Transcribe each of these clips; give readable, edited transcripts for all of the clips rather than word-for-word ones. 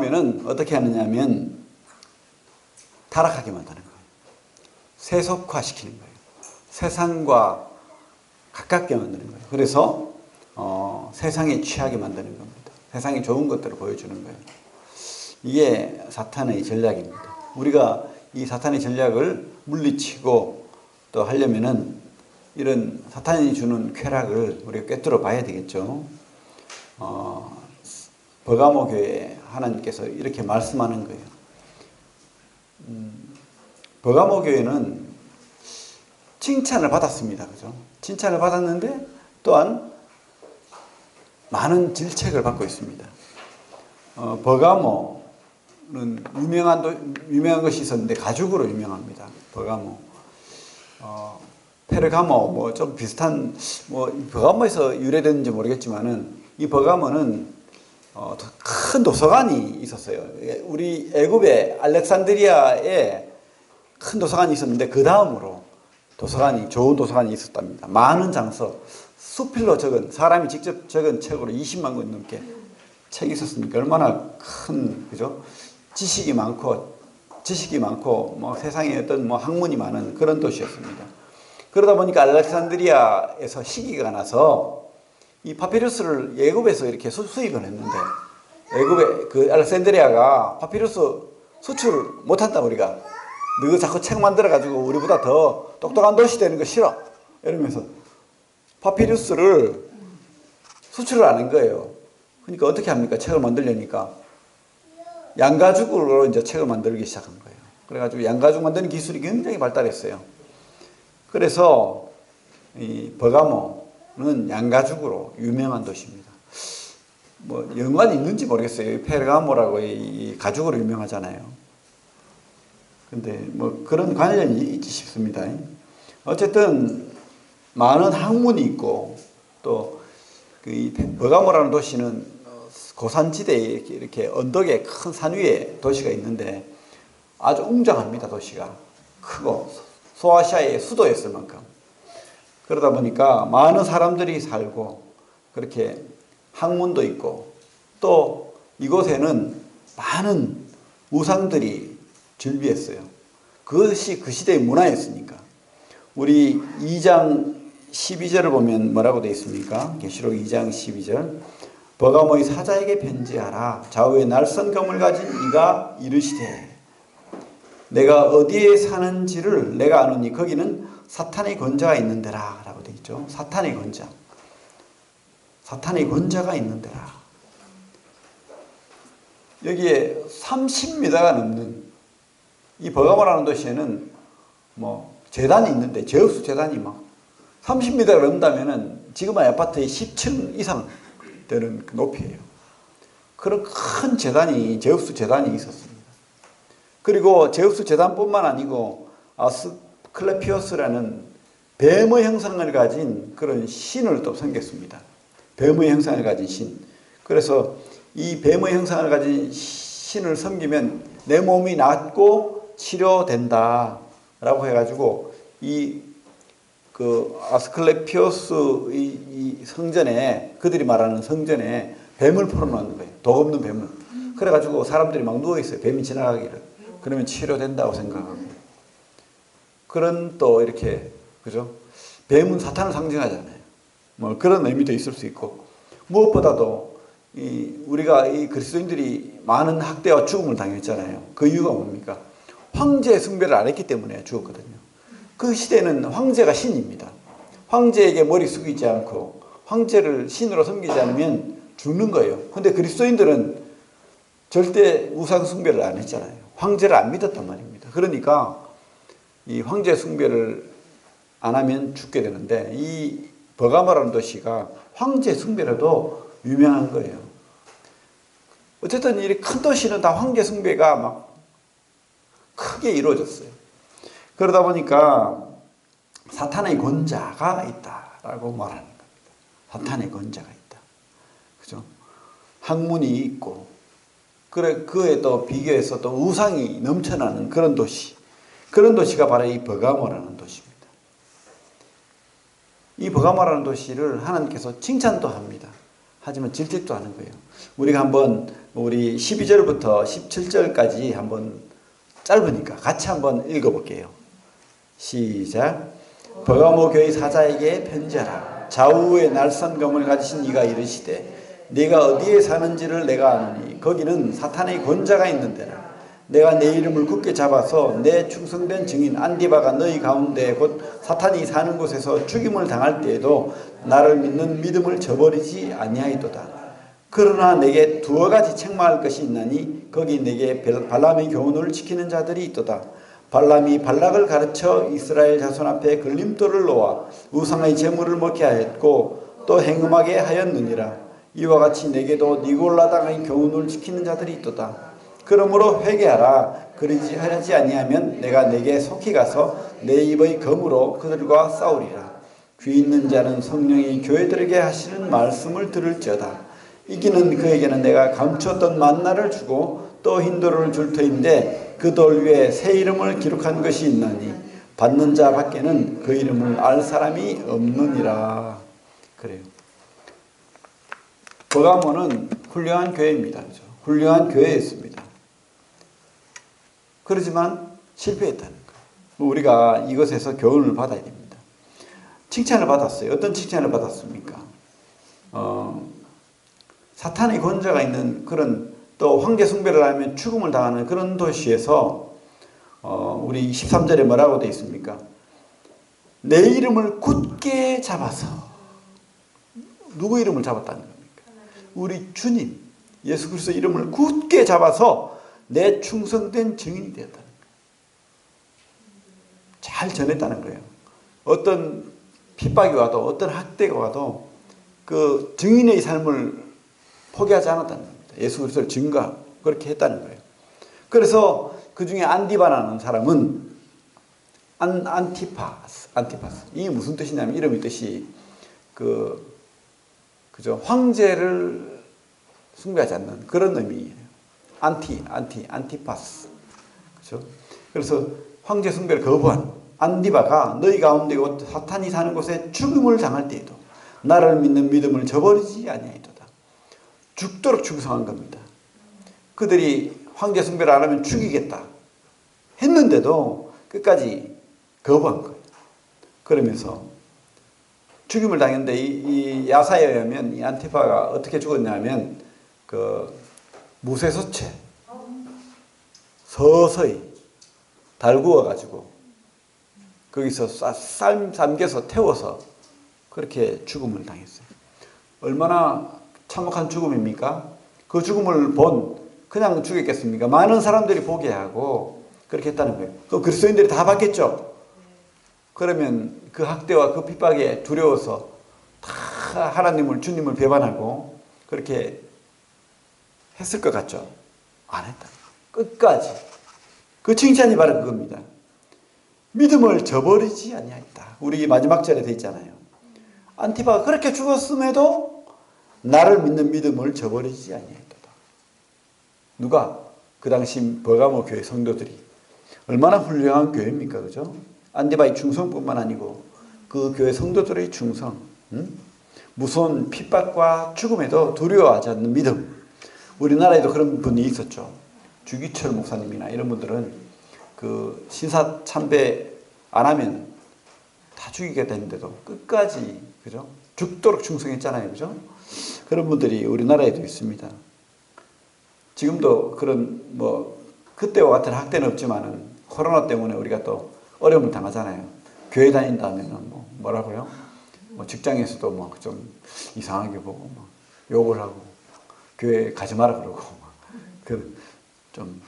나오면은 어떻게 하느냐면 타락하게 만드는 거예요. 세속화시키는 거예요. 세상과 가깝게 만드는 거예요. 그래서 세상에 취하게 만드는 겁니다. 세상에 좋은 것들을 보여주는 거예요. 이게 사탄의 전략입니다. 우리가 이 사탄의 전략을 물리치고 또 하려면은 이런 사탄이 주는 쾌락을 우리가 꿰뚫어 봐야 되겠죠. 버가모 교회에 하나님께서 이렇게 말씀하는 거예요. 버가모 교회는 칭찬을 받았습니다. 그죠? 칭찬을 받았는데 또한 많은 질책을 받고 있습니다. 버가모는 유명한 것이 있었는데 가죽으로 유명합니다. 버가모. 페르가모 뭐 좀 비슷한 버가모에서 유래됐는지 모르겠지만은 이 버가모는 큰 도서관이 있었어요. 우리 애굽의 알렉산드리아에 큰 도서관이 있었는데 그 다음으로 좋은 도서관이 있었답니다. 많은 장서, 수필로 적은 사람이 직접 적은 책으로 20만 권 넘게 책이 있었으니까 얼마나 큰 그죠? 지식이 많고 뭐 세상에 어떤 뭐 학문이 많은 그런 도시였습니다. 그러다 보니까 알렉산드리아에서 시기가 나서 이 파피루스를 애굽에서 이렇게 수입을 했는데 애굽의 그 알렉산드리아가 파피루스 수출을 못한다. 우리가 너 자꾸 책 만들어 가지고 우리보다 더 똑똑한 도시 되는 거 싫어 이러면서 파피루스를 수출을 안 한 거예요. 그러니까 어떻게 합니까? 책을 만들려니까 양가죽으로 이제 책을 만들기 시작한 거예요. 그래가지고 양가죽 만드는 기술이 굉장히 발달했어요. 그래서 이 버가모는 양가죽으로 유명한 도시입니다. 뭐 연관이 있는지 모르겠어요. 페르가모라고 이 가죽으로 유명하잖아요. 근데 뭐 그런 관련이 있지 싶습니다. 어쨌든 많은 학문이 있고 또 그 버가모라는 도시는 고산지대에 이렇게 언덕에 큰 산 위에 도시가 있는데 아주 웅장합니다. 도시가 크고 소아시아의 수도였을 만큼. 그러다 보니까 많은 사람들이 살고 그렇게 학문도 있고 또 이곳에는 많은 우상들이 즐비했어요. 그것이 그 시대의 문화였으니까. 우리 2장 12절을 보면 뭐라고 되어 있습니까? 계시록 2장 12절. 버가모의 사자에게 편지하라. 좌우에 날선 검을 가진 이가 이르시되 내가 어디에 사는지를 내가 아노니 거기는 사탄의 권자가 있는 데라 라고 되어 있죠. 사탄의 권자. 사탄의 권자가 있는 데라. 여기에 30m가 넘는 이 버가모라는 도시에는 뭐 재단이 있는데 제우스 재단이 막 30m가 넘다면은 지금의 아파트의 10층 이상 되는 높이에요. 그런 큰 재단이 제우스 재단이 있었습니다. 그리고 제우스 재단뿐만 아니고 아스클레피오스라는 뱀의 형상을 가진 그런 신을 또 섬겼습니다. 뱀의 형상을 가진 신. 그래서 이 뱀의 형상을 가진 신을 섬기면 내 몸이 낫고 치료된다 라고 해가지고 그 아스클레피오스 이 성전에 그들이 말하는 성전에 뱀을 풀어놓는 거예요. 독 없는 뱀을. 그래가지고 사람들이 막 누워있어요. 뱀이 지나가기를. 그러면 치료된다고 생각하고. 그런 또 이렇게 그죠? 뱀은 사탄을 상징하잖아요. 뭐 그런 의미도 있을 수 있고 무엇보다도 우리가 이 그리스도인들이 많은 학대와 죽음을 당했잖아요. 그 이유가 뭡니까? 황제 숭배를 안 했기 때문에 죽었거든요. 그 시대는 황제가 신입니다. 황제에게 머리 숙이지 않고 황제를 신으로 섬기지 않으면 죽는 거예요. 근데 그리스도인들은 절대 우상 숭배를 안 했잖아요. 황제를 안 믿었단 말입니다. 그러니까 이 황제 숭배를 안 하면 죽게 되는데 이 버가모라는 도시가 황제 숭배로도 유명한 거예요. 어쨌든 이 큰 도시는 다 황제 숭배가 막 크게 이루어졌어요. 그러다 보니까 사탄의 권자가 있다라고 말하는 겁니다. 사탄의 권자가 있다. 그죠? 학문이 있고, 그에 또 비교해서 또 우상이 넘쳐나는 그런 도시. 그런 도시가 바로 이 버가모라는 도시입니다. 이 버가모라는 도시를 하나님께서 칭찬도 합니다. 하지만 질책도 하는 거예요. 우리가 한번 우리 12절부터 17절까지 한번 짧으니까 같이 한번 읽어볼게요. 시작. 버가모 교회 사자에게 편지하라. 좌우의 날선 검을 가지신 이가 이르시되 네가 어디에 사는지를 내가 아노니 거기는 사탄의 권자가 있는 데라. 내가 내 이름을 굳게 잡아서 내 충성된 증인 안디바가 너희 가운데 곧 사탄이 사는 곳에서 죽임을 당할 때에도 나를 믿는 믿음을 저버리지 아니하이도다. 그러나 내게 두어 가지 책망할 것이 있나니 거기 내게 발람의 교훈을 지키는 자들이 있도다. 발람이 발락을 가르쳐 이스라엘 자손 앞에 걸림돌을 놓아 우상의 제물을 먹게 하였고 또 행음하게 하였느니라. 이와 같이 내게도 니골라당의 교훈을 지키는 자들이 있도다. 그러므로 회개하라. 그러지 하지 아니하면 내가 내게 속히 가서 내 입의 검으로 그들과 싸우리라. 귀 있는 자는 성령이 교회들에게 하시는 말씀을 들을지어다. 이기는 그에게는 내가 감추었던 만나를 주고 또 흰돌을 줄 터인데 그 돌 위에 새 이름을 기록한 것이 있나니 받는 자 밖에는 그 이름을 알 사람이 없느니라. 그래요. 버가모는 훌륭한 교회입니다. 그렇죠? 훌륭한 교회였습니다. 그렇지만 실패했다는 거예요. 우리가 이것에서 교훈을 받아야 됩니다. 칭찬을 받았어요. 어떤 칭찬을 받았습니까? 사탄의 권자가 있는 그런 또 황제 숭배를 하면 죽음을 당하는 그런 도시에서 우리 13절에 뭐라고 되어 있습니까? 내 이름을 굳게 잡아서. 누구 이름을 잡았다는 겁니까? 우리 주님 예수 그리스도 이름을 굳게 잡아서 내 충성된 증인이 되었다는 거예요. 잘 전했다는 거예요. 어떤 핍박이 와도 어떤 학대가 와도 그 증인의 삶을 포기하지 않았다는 겁니다. 예수 그리스도를 증거 그렇게 했다는 거예요. 그래서 그 중에 안디바라는 사람은 안티파스. 이게 무슨 뜻이냐면 이름의 뜻이 그죠 황제를 숭배하지 않는 그런 의미예요. 안티파스. 그렇죠? 그래서 황제 숭배를 거부한 안디바가 너희 가운데 사탄이 사는 곳에 죽음을 당할 때에도 나를 믿는 믿음을 저버리지 아니하리로다. 죽도록 충성한 겁니다. 그들이 황제 숭배를 안 하면 죽이겠다 했는데도 끝까지 거부한 거예요. 그러면서 죽임을 당했는데 이 야사에 의하면 이 안티파가 어떻게 죽었냐면 무쇠솥에 서서히 달구어 가지고 거기서 삶겨서 태워서 그렇게 죽음을 당했어요. 얼마나 참혹한 죽음입니까? 그 죽음을 그냥 죽였겠습니까? 많은 사람들이 보게 하고 그렇게 했다는 거예요. 그 그리스도인들이 다 봤겠죠? 그러면 그 학대와 그 핍박에 두려워서 다 하나님을 주님을 배반하고 그렇게 했을 것 같죠? 안 했다. 끝까지. 그 칭찬이 바로 그겁니다. 믿음을 저버리지 아니하였다. 우리 마지막 절에 돼 있잖아요. 안티바가 그렇게 죽었음에도 나를 믿는 믿음을 저버리지 아니하였다. 누가? 그 당시 버가모 교회 성도들이. 얼마나 훌륭한 교회입니까? 그죠? 안티바의 충성뿐만 아니고 그 교회 성도들의 충성. 무서운 핍박과 죽음에도 두려워하지 않는 믿음. 우리나라에도 그런 분이 있었죠. 주기철 목사님이나 이런 분들은 그 신사 참배 안 하면 다 죽이게 되는데도 끝까지 그죠? 죽도록 충성했잖아요. 그죠? 그런 분들이 우리나라에도 있습니다. 지금도 그런 그때와 같은 학대는 없지만은 코로나 때문에 우리가 또 어려움을 당하잖아요. 교회 다닌다면은 뭐라고요? 직장에서도 좀 이상하게 보고 욕을 하고 교회 가지 마라 그러고 좀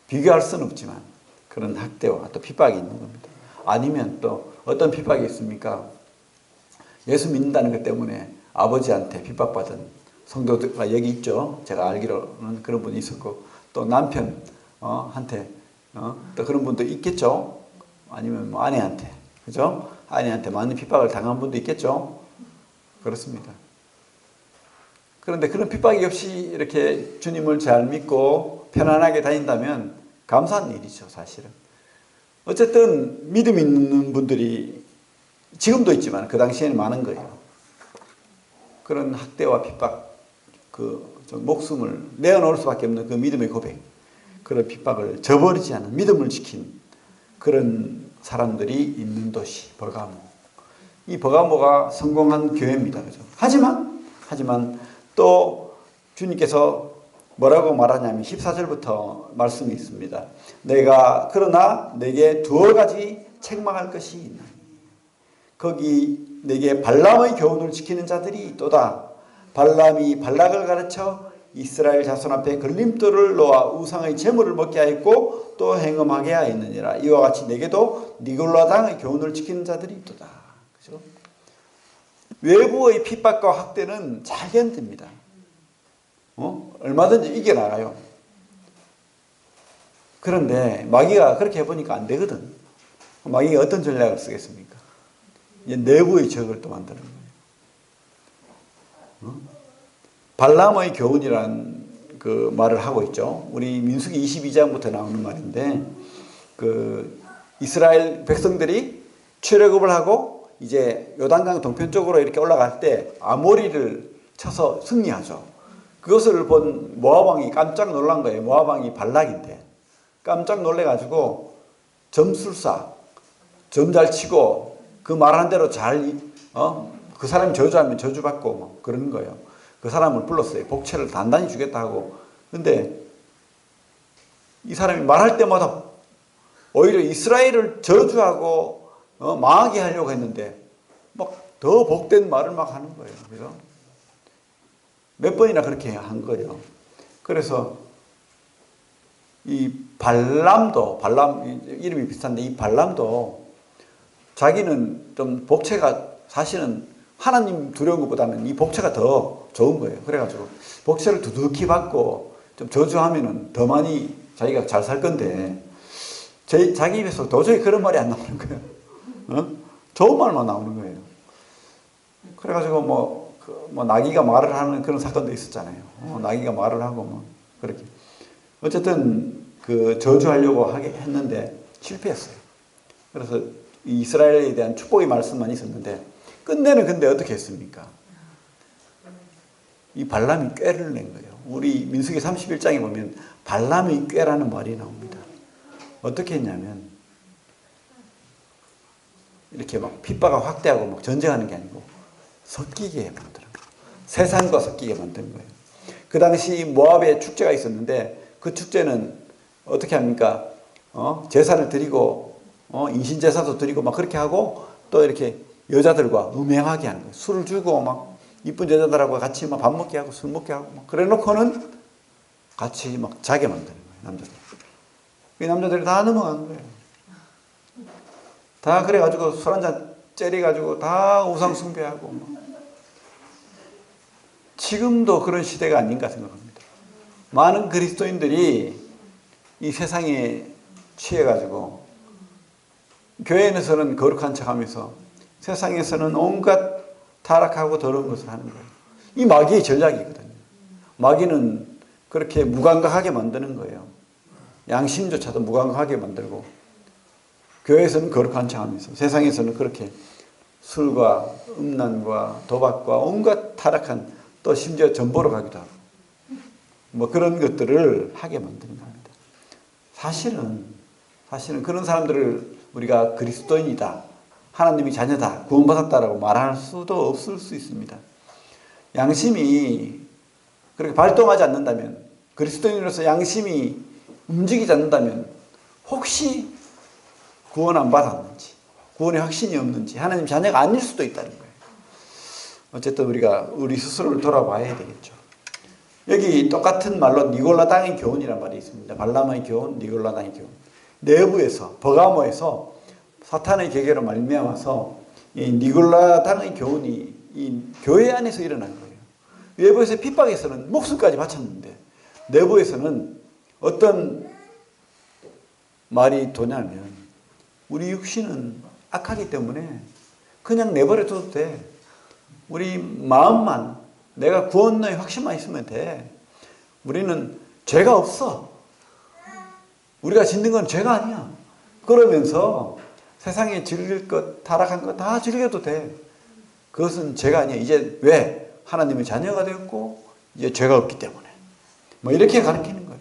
비교할 수는 없지만 그런 학대와 또 핍박이 있는 겁니다. 아니면 또 어떤 핍박이 있습니까? 예수 믿는다는 것 때문에 아버지한테 핍박받은 성도가 여기 있죠. 제가 알기로는 그런 분이 있었고 또 남편 한테 또 그런 분도 있겠죠. 아니면 아내한테 그죠? 아내한테 많은 핍박을 당한 분도 있겠죠. 그렇습니다. 그런데 그런 핍박이 없이 이렇게 주님을 잘 믿고 편안하게 다닌다면 감사한 일이죠, 사실은. 어쨌든 믿음 있는 분들이 지금도 있지만 그 당시에는 많은 거예요. 그런 학대와 핍박 좀 목숨을 내어놓을 수밖에 없는 그 믿음의 고백, 그런 핍박을 저버리지 않은 믿음을 지킨 그런 사람들이 있는 도시 버가모. 이 버가모가 성공한 교회입니다. 그죠? 하지만 또 주님께서 뭐라고 말하냐면 14절부터 말씀이 있습니다. 그러나 내게 두어 가지 책망할 것이 있나니 거기 내게 발람의 교훈을 지키는 자들이 있도다. 발람이 발락을 가르쳐 이스라엘 자손 앞에 걸림돌을 놓아 우상의 제물을 먹게 하였고 또 행음하게 하였느니라. 이와 같이 내게도 니골라당의 교훈을 지키는 자들이 있도다. 그죠? 외부의 핍박과 학대는 잘 견딥니다. 얼마든지 이겨나가요. 그런데 마귀가 그렇게 해보니까 안 되거든. 마귀가 어떤 전략을 쓰겠습니까? 이제 내부의 적을 또 만드는 거예요. 발람의 교훈이라는 그 말을 하고 있죠. 우리 민수기 22장부터 나오는 말인데, 그 이스라엘 백성들이 출애굽을 하고 이제 요단강 동편 쪽으로 이렇게 올라갈 때 아모리를 쳐서 승리하죠. 그것을 본 모압 왕이 깜짝 놀란 거예요. 모압 왕이 발락인데 깜짝 놀래가지고 점술사, 점 잘 치고 그 말한 대로 그 사람이 저주하면 저주받고 뭐 그러는 거예요. 그 사람을 불렀어요. 복채를 단단히 주겠다 하고. 근데 이 사람이 말할 때마다 오히려 이스라엘을 저주하고 망하게 하려고 했는데 막 더 복된 말을 막 하는 거예요. 그래서 몇 번이나 그렇게 한 거예요. 그래서 이 발람 이름이 비슷한데 이 발람도 자기는 좀 복채가 사실은 하나님 두려운 것보다는 이 복채가 더 좋은 거예요. 그래가지고 복채를 두둑히 받고 좀 저주하면은 더 많이 자기가 잘 살 건데 자기 입에서 도저히 그런 말이 안 나오는 거예요. 좋은 말만 나오는 거예요. 그래가지고 나귀가 말을 하는 그런 사건도 있었잖아요. 나귀가 말을 하고 그렇게 어쨌든 그 저주하려고 했는데 실패했어요. 그래서 이스라엘에 대한 축복의 말씀만 있었는데 끝내는 근데 어떻게 했습니까? 이 발람이 꾀를 낸 거예요. 우리 민수기 31장에 보면 발람이 꾀라는 말이 나옵니다. 어떻게 했냐면 이렇게 막 핍박을 확대하고 막 전쟁하는 게 아니고 섞이게 만드는 거예요. 세상과 섞이게 만드는 거예요. 그 당시 모압에 축제가 있었는데 그 축제는 어떻게 합니까? 제사를 드리고 인신제사도 드리고 막 그렇게 하고 또 이렇게 여자들과 음행하게 하는 거예요. 술을 주고 막 이쁜 여자들하고 같이 막 밥 먹게 하고 술 먹게 하고 막 그래 놓고는 같이 막 자게 만드는 거예요. 남자들. 그 남자들이 다 넘어가는 거예요. 다 그래가지고 술 한잔 째려가지고 다 우상 숭배하고 막. 지금도 그런 시대가 아닌가 생각합니다. 많은 그리스도인들이 이 세상에 취해가지고 교회에서는 거룩한 척하면서 세상에서는 온갖 타락하고 더러운 것을 하는 거예요. 이 마귀의 전략이거든요. 마귀는 그렇게 무감각하게 만드는 거예요. 양심조차도 무감각하게 만들고 교회에서는 거룩한 척하면서 세상에서는 그렇게 술과 음란과 도박과 온갖 타락한 또 심지어 전보로 가기도 하고 뭐 그런 것들을 하게 만드는 겁니다. 사실은 그런 사람들을 우리가 그리스도인이다, 하나님의 자녀다, 구원받았다라고 말할 수도 없을 수 있습니다. 양심이 그렇게 발동하지 않는다면, 그리스도인으로서 양심이 움직이지 않는다면 혹시 구원 안 받았는지, 구원의 확신이 없는지, 하나님 자녀가 아닐 수도 있다는 거예요. 어쨌든 우리가 우리 스스로를 돌아봐야 되겠죠. 여기 똑같은 말로 니골라당의 교훈이란 말이 있습니다. 발람의 교훈, 니골라당의 교훈. 내부에서, 버가모에서 사탄의 계계로 말미암아서 이 니골라당의 교훈이 이 교회 안에서 일어난 거예요. 외부에서 핍박에서는 목숨까지 바쳤는데 내부에서는 어떤 말이 도냐면 우리 육신은 악하기 때문에 그냥 내버려둬도 돼. 우리 마음만, 내가 구원의 확신만 있으면 돼. 우리는 죄가 없어. 우리가 짓는 건 죄가 아니야. 그러면서 세상에 즐길 것, 타락한 것 다 즐겨도 돼. 그것은 죄가 아니야. 이제 왜? 하나님의 자녀가 되었고 이제 죄가 없기 때문에. 뭐 이렇게 가르치는 거예요.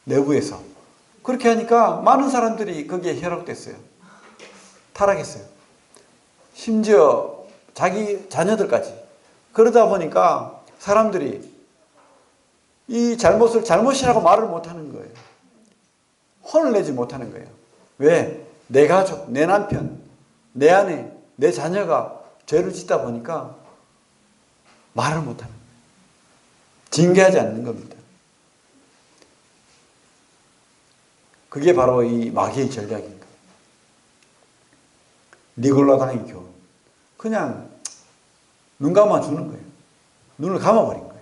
내부에서. 그렇게 하니까 많은 사람들이 거기에 현혹됐어요. 타락했어요. 심지어 자기 자녀들까지. 그러다 보니까 사람들이 이 잘못을 잘못이라고 말을 못하는 거예요. 혼을 내지 못하는 거예요. 왜? 내 가족, 내 남편, 내 아내, 내 자녀가 죄를 짓다 보니까 말을 못하는 거예요. 징계하지 않는 겁니다. 그게 바로 이 마귀의 전략인 거예요. 니골라당의 교훈. 그냥 눈 감아주는 거예요. 눈을 감아버린 거예요.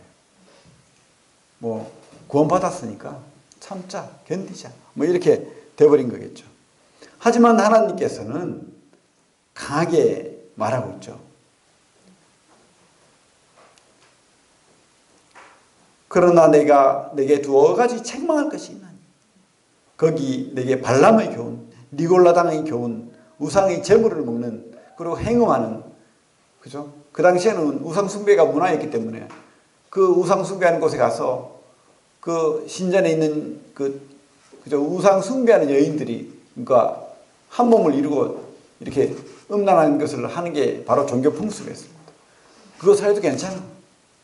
뭐 구원받았으니까 참자, 견디자. 뭐 이렇게 돼버린 거겠죠. 하지만 하나님께서는 강하게 말하고 있죠. 그러나 내가 내게 두어 가지 책망할 것이 있나니 거기 내게 발람의 교훈, 니골라당의 교훈, 우상의 제물을 먹는 그리고 행음하는, 그죠? 그 당시에는 우상 숭배가 문화였기 때문에 그 우상 숭배하는 곳에 가서 그 신전에 있는 그죠? 우상 숭배하는 여인들이 그러니까 한 몸을 이루고 이렇게 음란한 것을 하는 게 바로 종교 풍습이었습니다. 그거 사회도 괜찮아.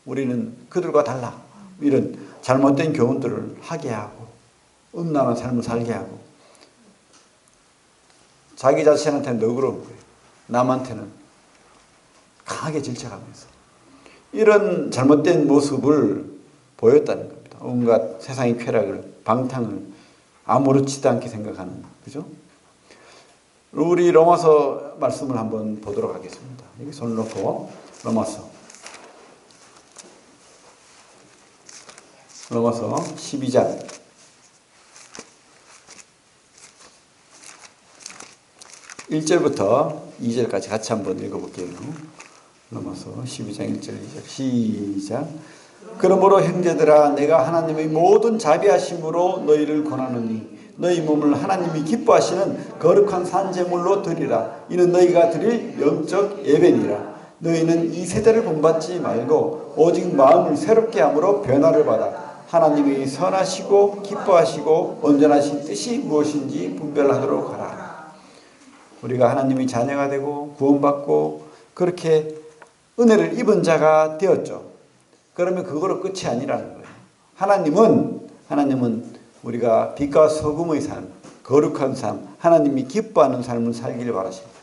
우리는 그들과 달라. 이런 잘못된 교훈들을 하게 하고 음란한 삶을 살게 하고 자기 자신한테는 너그러운 거예요. 남한테는 강하게 질책하면서 이런 잘못된 모습을 보였다는 겁니다. 온갖 세상의 쾌락을, 방탕을 아무렇지도 않게 생각하는, 그죠? 우리 로마서 말씀을 한번 보도록 하겠습니다. 여기 손을 놓고 로마서 12장 1절부터 2절까지 같이 한번 읽어볼게요. 로마서 12장 1절 2절 시작. 그러므로 형제들아 내가 하나님의 모든 자비하심으로 너희를 권하노니 너희 몸을 하나님이 기뻐하시는 거룩한 산제물로 드리라. 이는 너희가 드릴 영적 예배니라. 너희는 이 세대를 본받지 말고 오직 마음을 새롭게 함으로 변화를 받아 하나님이 선하시고 기뻐하시고 온전하신 뜻이 무엇인지 분별하도록 하라. 우리가 하나님의 자녀가 되고 구원받고 그렇게 은혜를 입은 자가 되었죠. 그러면 그거로 끝이 아니라는 거예요. 하나님은 우리가 빛과 소금의 삶, 거룩한 삶, 하나님이 기뻐하는 삶을 살기를 바라십니다.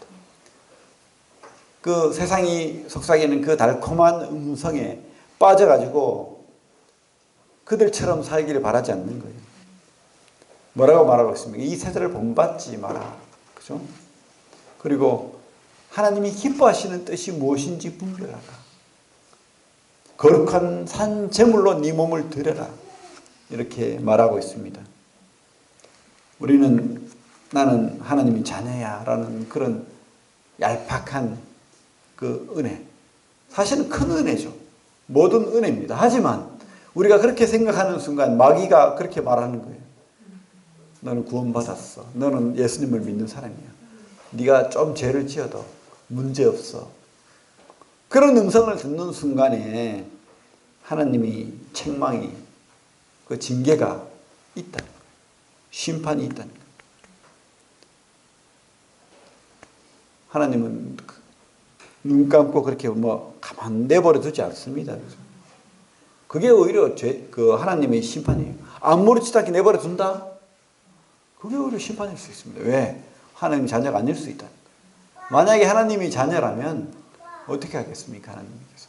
그 세상이 속삭이는 그 달콤한 음성에 빠져가지고 그들처럼 살기를 바라지 않는 거예요. 뭐라고 말하고 있습니까? 이 세대를 본받지 마라. 그죠? 그리고 하나님이 기뻐하시는 뜻이 무엇인지 분별하라. 거룩한 산 제물로 네 몸을 드려라. 이렇게 말하고 있습니다. 나는 하나님의 자녀야 라는 그런 얄팍한 그 은혜. 사실은 큰 은혜죠. 모든 은혜입니다. 하지만 우리가 그렇게 생각하는 순간 마귀가 그렇게 말하는 거예요. 너는 구원받았어. 너는 예수님을 믿는 사람이야. 네가 좀 죄를 지어도 문제없어. 그런 음성을 듣는 순간에 하나님이 책망이 그 징계가 있다는 거예요. 심판이 있다는 거예요. 하나님은 눈 감고 그렇게 가만 내버려 두지 않습니다. 그게 오히려 하나님의 심판이에요. 아무렇지도 않게 내버려 둔다? 그게 오히려 심판일 수 있습니다. 왜? 하나님 자녀가 아닐 수 있다. 만약에 하나님이 자녀라면 어떻게 하겠습니까? 하나님께서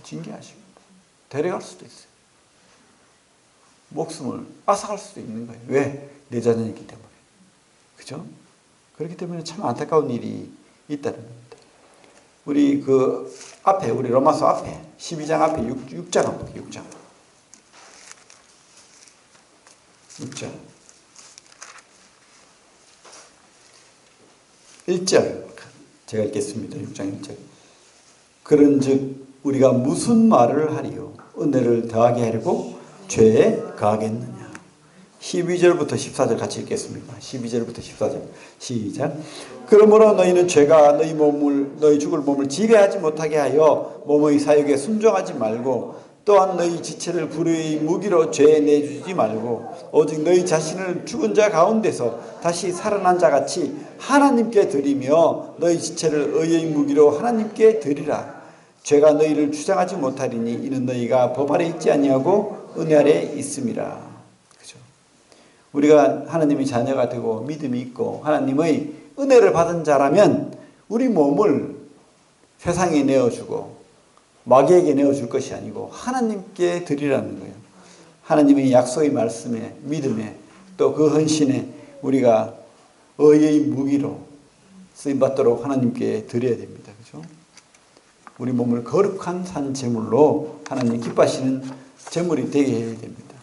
징계하십니다. 데려갈 수도 있어요. 목숨을 앗아갈 수도 있는 거예요. 왜? 내 자녀이기 때문에. 그죠? 그렇기 때문에 참 안타까운 일이 있다는 겁니다. 우리 우리 로마서 앞에 12장 앞에 6장 한번 볼게요. 6장 1절 제가 읽겠습니다. 6장 1절. 그런즉 우리가 무슨 말을 하리요? 은혜를 더하게 하려고 죄에 가하겠느냐? 12절부터 14절 같이 읽겠습니다. 12절부터 14절 시작. 그러므로 너희는 죄가 너희 죽을 몸을 지배하지 못하게 하여 몸의 사욕에 순종하지 말고 또한 너희 지체를 불의의 무기로 죄에 내주지 말고 오직 너희 자신을 죽은 자 가운데서 다시 살아난 자 같이 하나님께 드리며 너희 지체를 의의 무기로 하나님께 드리라. 죄가 너희를 주장하지 못하리니 이는 너희가 법 아래 있지 아니하고 은혜 아래 있음이라. 그죠? 우리가 하나님의 자녀가 되고 믿음이 있고 하나님의 은혜를 받은 자라면 우리 몸을 세상에 내어주고 마귀에게 내어줄 것이 아니고 하나님께 드리라는 거예요. 하나님의 약속의 말씀에 믿음에 또 그 헌신에 우리가 의의 무기로 쓰임받도록 하나님께 드려야 됩니다. 그죠? 우리 몸을 거룩한 산 제물로 하나님 기뻐하시는 제물이 되게 해야 됩니다.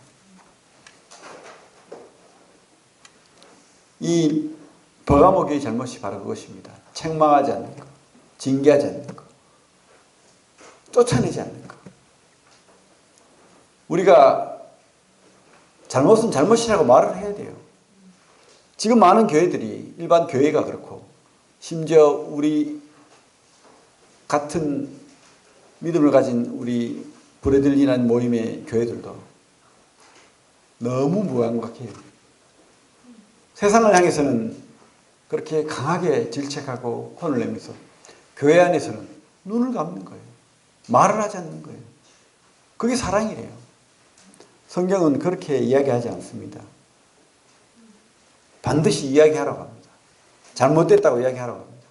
이 버가모교의 잘못이 바로 그것입니다. 책망하지 않는 것, 징계하지 않는 것, 쫓아내지 않는 것. 우리가 잘못은 잘못이라고 말을 해야 돼요. 지금 많은 교회들이 일반 교회가 그렇고 심지어 우리 같은 믿음을 가진 우리 브레들리라는 모임의 교회들도 너무 무감각해요. 세상을 향해서는 그렇게 강하게 질책하고 혼을 내면서 교회 안에서는 눈을 감는 거예요. 말을 하지 않는 거예요. 그게 사랑이래요. 성경은 그렇게 이야기하지 않습니다. 반드시 이야기하라고 합니다. 잘못됐다고 이야기하라고 합니다.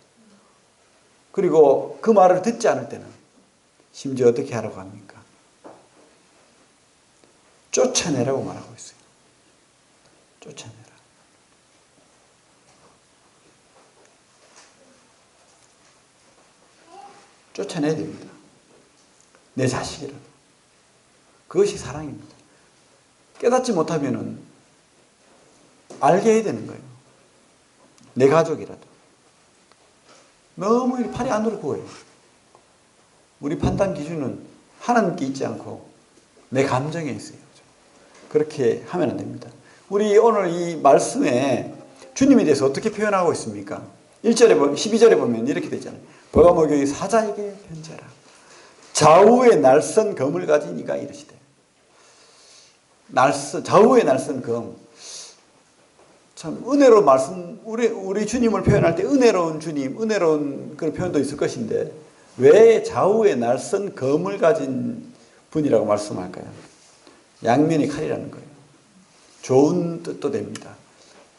그리고 그 말을 듣지 않을 때는 심지어 어떻게 하라고 합니까? 쫓아내라고 말하고 있어요. 쫓아내라. 쫓아내야 됩니다. 내 자식이라도. 그것이 사랑입니다. 깨닫지 못하면은 알게 해야 되는 거예요. 내 가족이라도. 너무 팔이 안으로 부어요. 우리 판단 기준은 하나님께 있지 않고 내 감정에 있어요. 그렇게 하면 안 됩니다. 우리 오늘 이 말씀에 주님에 대해서 어떻게 표현하고 있습니까? 12절에 보면 이렇게 되잖아요. 버가모교의 사자에게 편지하라. 좌우에 날선 검을 가진 이가 이르시되. 좌우에 날선 검. 참 은혜로운 말씀, 우리 주님을 표현할 때 은혜로운 주님, 은혜로운 그런 표현도 있을 것인데 왜 좌우에 날선 검을 가진 분이라고 말씀할까요? 양면의 칼이라는 거예요. 좋은 뜻도 됩니다.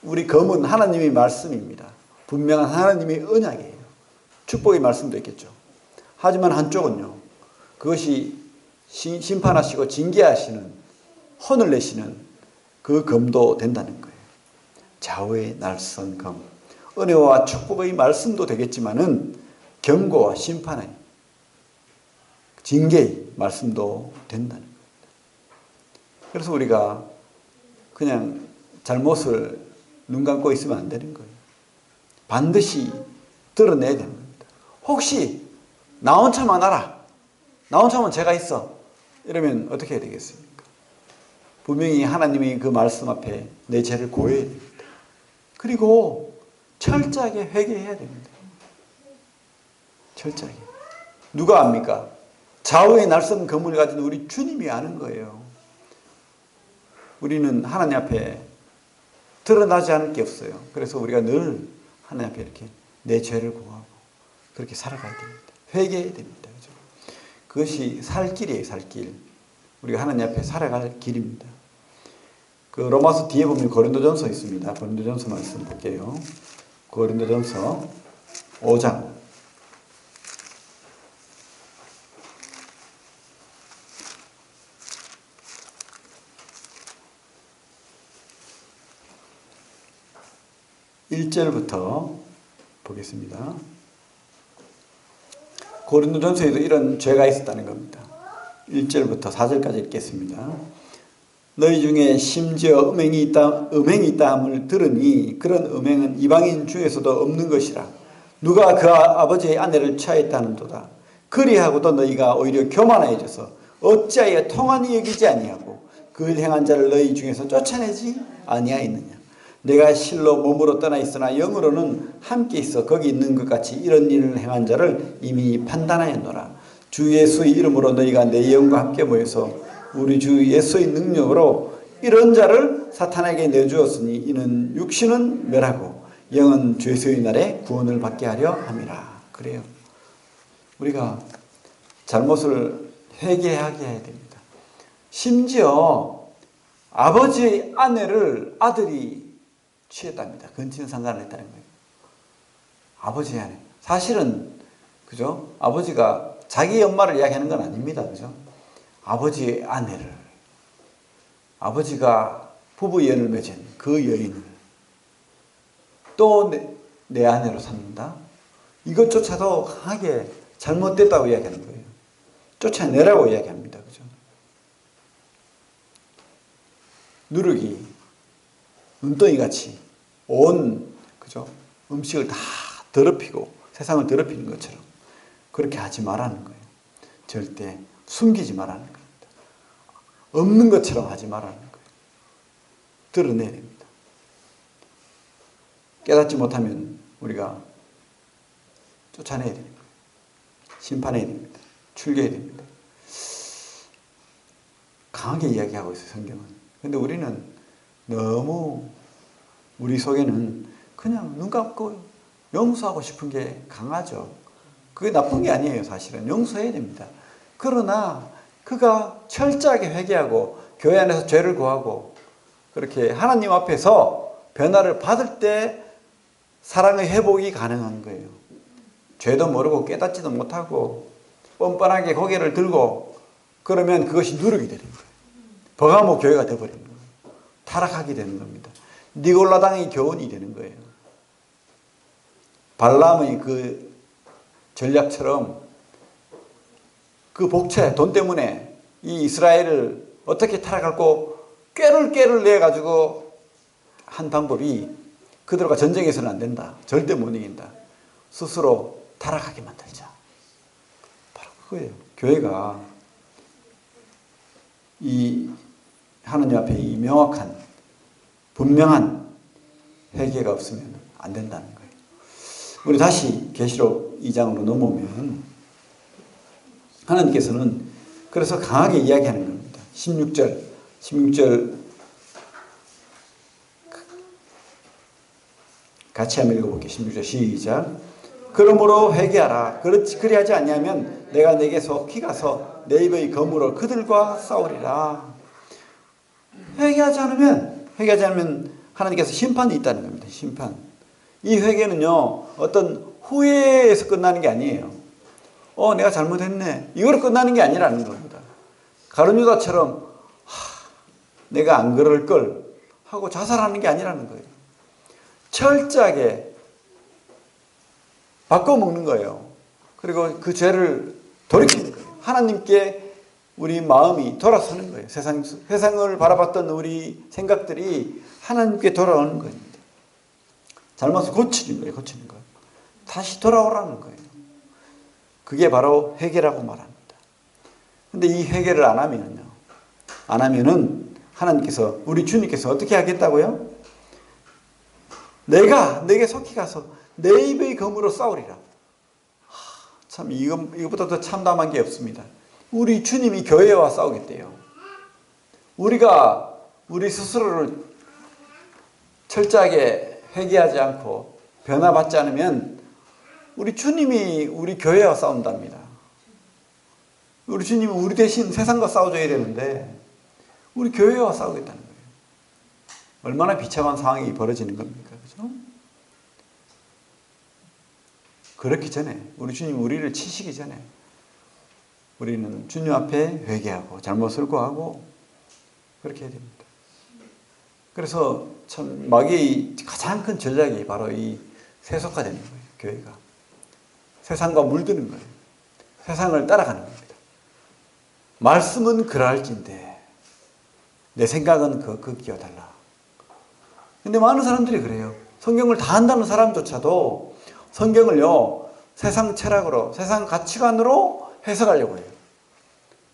우리 검은 하나님의 말씀입니다. 분명한 하나님의 언약이에요. 축복의 말씀도 있겠죠. 하지만 한쪽은요, 그것이 심판하시고 징계하시는, 혼을 내시는 그 검도 된다는 거예요. 좌우의 날선 검. 은혜와 축복의 말씀도 되겠지만은 경고와 심판의 징계의 말씀도 된다는 겁니다. 그래서 우리가 그냥 잘못을 눈 감고 있으면 안 되는 거예요. 반드시 드러내야 되는 겁니다. 혹시 나 혼자만 알아. 나 혼자만 죄가 있어. 이러면 어떻게 해야 되겠습니까? 분명히 하나님이 그 말씀 앞에 내 죄를 고해야 됩니다. 그리고 철저하게 회개해야 됩니다. 철저하게. 누가 압니까? 좌우의 날선 검을 가진 우리 주님이 아는 거예요. 우리는 하나님 앞에 드러나지 않을 게 없어요. 그래서 우리가 늘 하나님 앞에 이렇게 내 죄를 고하고 그렇게 살아가야 됩니다. 회개해야 됩니다. 그죠? 그것이 살 길이에요, 살 길. 우리가 하나님 앞에 살아갈 길입니다. 그 로마서 뒤에 보면 고린도전서 있습니다. 고린도전서 말씀 볼게요. 고린도전서 5장. (1절부터) 보겠습니다. 고린도전서에도 이런 죄가 있었다는 겁니다. 1절부터 4절까지 읽겠습니다. 너희 중에 심지어 음행이 있다 함을 들으니 그런 음행은 이방인 중에서도 없는 것이라. 누가 그 아버지의 아내를 취하였다는도다. 그리하고도 너희가 오히려 교만해져서 어찌하여 통한이 여기지 아니하고 그 일 행한 자를 너희 중에서 쫓아내지 아니하였느냐. 내가 실로 몸으로 떠나 있으나 영으로는 함께 있어 거기 있는 것 같이 이런 일을 행한 자를 이미 판단하였노라. 주 예수의 이름으로 너희가 내 영과 함께 모여서 우리 주 예수의 능력으로 이런 자를 사탄에게 내주었으니 이는 육신은 멸하고 영은 주 예수의 날에 구원을 받게 하려 함이라. 그래요. 우리가 잘못을 회개하게 해야 됩니다. 심지어 아버지의 아내를 아들이 취했답니다. 근친을 상간을 했다는 거예요. 아버지의 아내. 사실은 그죠? 아버지가 자기 엄마를 이야기하는 건 아닙니다. 그죠? 아버지의 아내를, 아버지가 부부연을 맺은 그 여인을 또 내 아내로 삼는다? 이것조차도 강하게 잘못됐다고 이야기하는 거예요. 쫓아내라고 이야기합니다. 그죠? 누룩이 눈덩이같이 온 그죠? 음식을 다 더럽히고 세상을 더럽히는 것처럼 그렇게 하지 말라는 거예요. 절대 숨기지 말라는 겁니다. 없는 것처럼 하지 말라는 거예요. 드러내야 됩니다. 깨닫지 못하면 우리가 쫓아내야 됩니다. 심판해야 됩니다. 출교해야 됩니다. 강하게 이야기하고 있어요, 성경은. 근데 우리는 너무 우리 속에는 그냥 눈 감고 용서하고 싶은 게 강하죠. 그게 나쁜 게 아니에요, 사실은. 용서해야 됩니다. 그러나 그가 철저하게 회개하고 교회 안에서 죄를 구하고 그렇게 하나님 앞에서 변화를 받을 때 사랑의 회복이 가능한 거예요. 죄도 모르고 깨닫지도 못하고 뻔뻔하게 고개를 들고 그러면 그것이 누룩이 되는 거예요. 버가모 교회가 되어버리는 거예요. 타락하게 되는 겁니다. 니골라당의 교훈이 되는 거예요. 발람의 그 전략처럼 그 복채, 돈 때문에 이 이스라엘을 어떻게 타락하고 꾀를 내가지고 한 방법이 그들과 전쟁에서는 안 된다. 절대 못 이긴다. 스스로 타락하게 만들자. 바로 그거예요. 교회가 이 하나님 앞에 이 명확한 분명한 회개가 없으면 안 된다는 거예요. 우리 다시 계시록 2장으로 넘어오면 하나님께서는 그래서 강하게 이야기하는 겁니다. 16절 같이 한번 읽어볼게요. 16절 시작. 그러므로 회개하라. 그리하지 아니하면 내가 내게 속히 가서 내 입의 검으로 그들과 싸우리라. 회개하지 않으면 하나님께서 심판이 있다는 겁니다. 심판. 이 회개는요, 어떤 후회에서 끝나는 게 아니에요. 내가 잘못했네. 이거로 끝나는 게 아니라는 겁니다. 가룟 유다처럼 내가 안 그럴 걸 하고 자살하는 게 아니라는 거예요. 철저하게 바꿔먹는 거예요. 그리고 그 죄를 돌이키는 거예요. 하나님께 우리 마음이 돌아서는 거예요. 세상을 바라봤던 우리 생각들이 하나님께 돌아오는 겁니다. 잘못을 고치는 거예요. 다시 돌아오라는 거예요. 그게 바로 회개라고 말합니다. 근데 이 회개를 안 하면은 하나님께서, 우리 주님께서 어떻게 하겠다고요? 내가 내게 속히 가서 내 입의 검으로 싸우리라. 참 이것보다 더 참담한 게 없습니다. 우리 주님이 교회와 싸우겠대요. 우리가 우리 스스로를 철저하게 회개하지 않고 변화받지 않으면 우리 주님이 우리 교회와 싸운답니다. 우리 주님은 우리 대신 세상과 싸워줘야 되는데 우리 교회와 싸우겠다는 거예요. 얼마나 비참한 상황이 벌어지는 겁니까? 그죠? 그렇기 전에, 우리 주님 우리를 치시기 전에 우리는 주님 앞에 회개하고 잘못을 고하고 그렇게 해야 됩니다. 그래서 참 마귀의 가장 큰 전략이 바로 이 세속화되는 거예요. 교회가 세상과 물드는 거예요. 세상을 따라가는 겁니다. 말씀은 그러할진데 내 생각은 기어달라. 근데 많은 사람들이 그래요. 성경을 다 한다는 사람조차도 성경을요, 세상 철학으로, 세상 가치관으로 해석하려고 해요.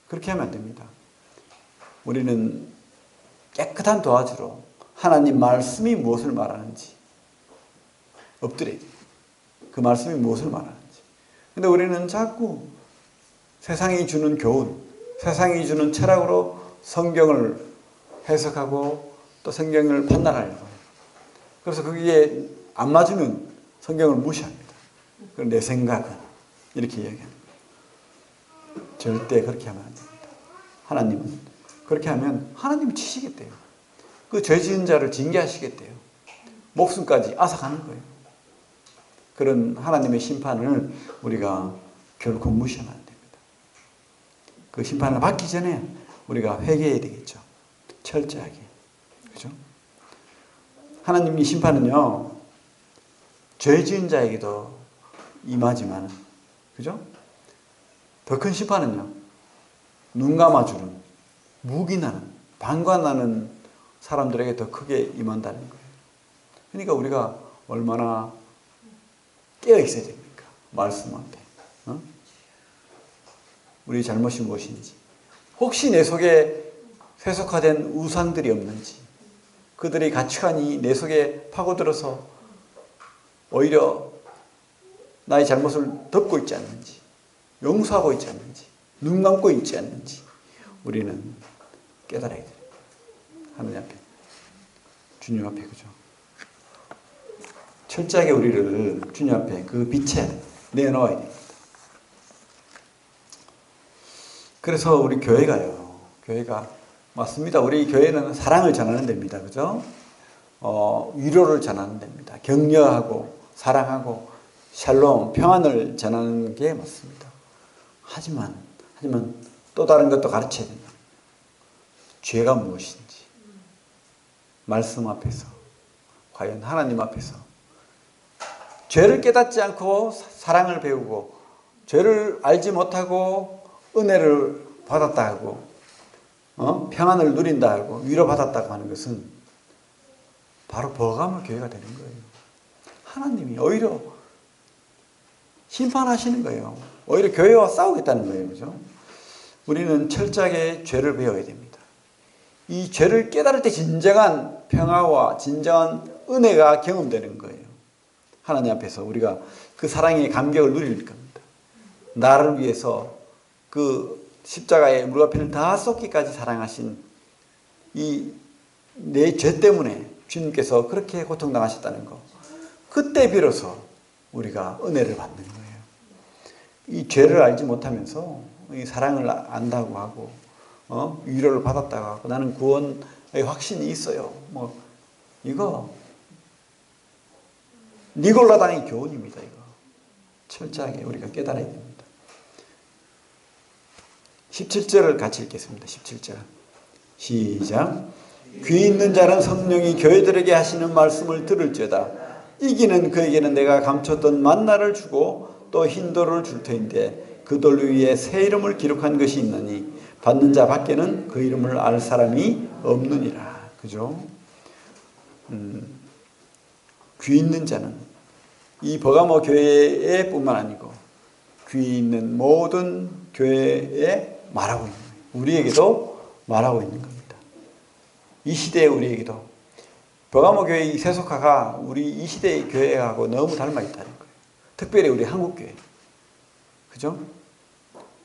그렇게 하면 안 됩니다. 우리는 깨끗한 도화지로 하나님 말씀이 무엇을 말하는지 엎드려야 돼요. 그 말씀이 무엇을 말하는지. 근데 우리는 자꾸 세상이 주는 교훈, 세상이 주는 철학으로 성경을 해석하고 또 성경을 판단하려고 해요. 그래서 그게 안 맞으면 성경을 무시합니다. 내 생각은 이렇게 이야기합니다. 절대 그렇게 하면 안 됩니다. 하나님은 그렇게 하면 하나님이 치시겠대요. 그 죄 지은 자를 징계하시겠대요. 목숨까지 앗아가는 거예요. 그런 하나님의 심판을 우리가 결코 무시하면 안 됩니다. 그 심판을 받기 전에 우리가 회개해야 되겠죠. 철저하게. 그죠? 하나님의 심판은요, 죄 지은 자에게도 임하지만, 그죠? 더 큰 심판은요, 눈 감아주는, 묵인하는, 방관하는 사람들에게 더 크게 임한다는 거예요. 그러니까 우리가 얼마나 깨어 있어야 됩니까? 말씀 앞에. 어? 우리의 잘못이 무엇인지. 혹시 내 속에 세속화된 우상들이 없는지, 그들의 가치관이 내 속에 파고들어서 오히려 나의 잘못을 덮고 있지 않는지, 용서하고 있지 않는지, 눈 감고 있지 않는지 우리는 깨달아야 돼요. 하느님 앞에, 주님 앞에. 그죠? 철저하게 우리를 주님 앞에 그 빛에 내놓아야 됩니다. 그래서 우리 교회가요, 교회가 맞습니다. 우리 교회는 사랑을 전하는 데입니다. 그죠? 위로를 전하는 데입니다. 격려하고 사랑하고 샬롬, 평안을 전하는 게 맞습니다. 하지만 또 다른 것도 가르쳐야 된다. 죄가 무엇인지, 말씀 앞에서, 과연 하나님 앞에서 죄를 깨닫지 않고 사랑을 배우고 죄를 알지 못하고 은혜를 받았다 하고 평안을 누린다 하고 위로받았다고 하는 것은 바로 버가모 교회가 되는 거예요. 하나님이 오히려 심판하시는 거예요. 오히려 교회와 싸우겠다는 거예요. 그죠? 우리는 철저하게 죄를 배워야 됩니다. 이 죄를 깨달을 때 진정한 평화와 진정한 은혜가 경험되는 거예요. 하나님 앞에서 우리가 그 사랑의 감격을 누릴 겁니다. 나를 위해서 그 십자가에 물과 피를 다 쏟기까지 사랑하신 이 내 죄 때문에 주님께서 그렇게 고통당하셨다는 거. 그때 비로소 우리가 은혜를 받는 거예요. 이 죄를 알지 못하면서 이 사랑을 안다고 하고 위로를 받았다고 하고 나는 구원의 확신이 있어요. 이거 니골라당의 교훈입니다. 이거 철저하게 우리가 깨달아야 됩니다. 17절을 같이 읽겠습니다. 17절 시작. 귀 있는 자는 성령이 교회들에게 하시는 말씀을 들을지어다. 이기는 그에게는 내가 감췄던 만나를 주고 또 흰 돌을 줄 터인데 그 돌 위에 새 이름을 기록한 것이 있느니 받는 자 밖에는 그 이름을 알 사람이 없느니라. 그죠? 귀 있는 자는 이 버가모 교회에 뿐만 아니고 귀 있는 모든 교회에 말하고 있는 거예요. 우리에게도 말하고 있는 겁니다. 이 시대의 우리에게도 버가모 교회의 세속화가 우리 이 시대의 교회하고 너무 닮아 있다는 거예요. 특별히 우리 한국 교회. 그죠?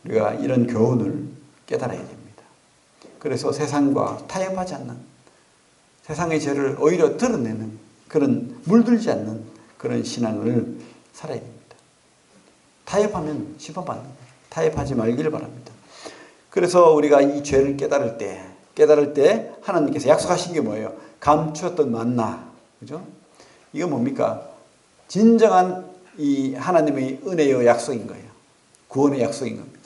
우리가 이런 교훈을 깨달아야 됩니다. 그래서 세상과 타협하지 않는, 세상의 죄를 오히려 드러내는 그런 물들지 않는 그런 신앙을 살아야 됩니다. 타협하면 심판받는 거예요. 타협하지 말기를 바랍니다. 그래서 우리가 이 죄를 깨달을 때 하나님께서 약속하신 게 뭐예요? 감추었던 만나. 그죠? 이거 뭡니까? 진정한 이 하나님의 은혜의 약속인 거예요. 구원의 약속인 겁니다.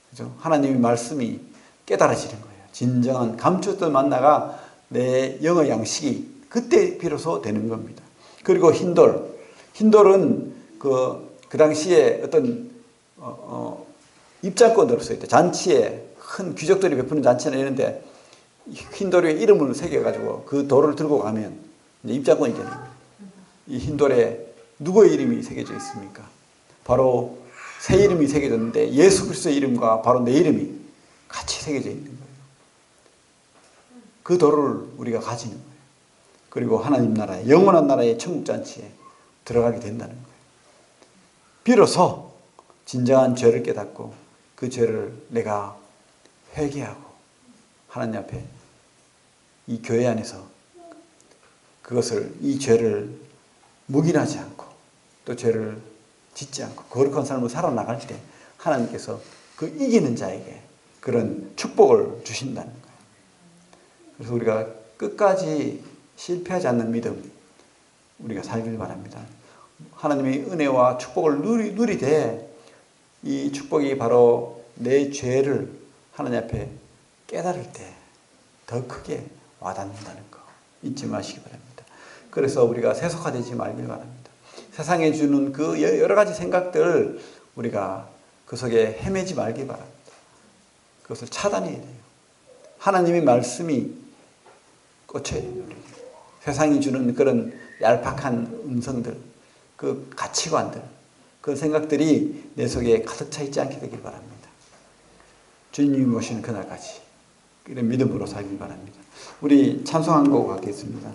그죠? 하나님의 말씀이 깨달아지는 거예요. 진정한 감추었던 만나가 내 영의 양식이 그때 비로소 되는 겁니다. 그리고 흰돌. 흰돌은 그 당시에 어떤 입장권으로서 있다. 잔치에 큰 귀족들이 베푸는 잔치나 이런데 흰돌 위에 이름을 새겨가지고 그 돌을 들고 가면 이제 입장권이 되는 거예요. 이 흰돌에 누구의 이름이 새겨져 있습니까? 바로 새 이름이 새겨졌는데 예수 그리스도의 이름과 바로 내 이름이 같이 새겨져 있는 거예요. 그 도를 우리가 가지는 거예요. 그리고 하나님 나라에, 영원한 나라의 천국잔치에 들어가게 된다는 거예요. 비로소 진정한 죄를 깨닫고 그 죄를 내가 회개하고 하나님 앞에 이 교회 안에서 그것을, 이 죄를 묵인하지 않고 또 죄를 짓지 않고 거룩한 삶을 살아나갈 때 하나님께서 그 이기는 자에게 그런 축복을 주신다는 거예요. 그래서 우리가 끝까지 실패하지 않는 믿음 우리가 살길 바랍니다. 하나님의 은혜와 축복을 누리되 이 축복이 바로 내 죄를 하나님 앞에 깨달을 때 더 크게 와닿는다는 거 잊지 마시기 바랍니다. 그래서 우리가 세속화되지 말길 바랍니다. 세상에 주는 그 여러 가지 생각들 우리가 그 속에 헤매지 말길 바랍니다. 그것을 차단해야 돼요. 하나님의 말씀이 꽂혀야 돼요. 세상이 주는 그런 얄팍한 음성들, 그 가치관들, 그 생각들이 내 속에 가득 차 있지 않게 되길 바랍니다. 주님이 오시는 그날까지 이런 믿음으로 살길 바랍니다. 우리 찬송한 곡 하겠습니다.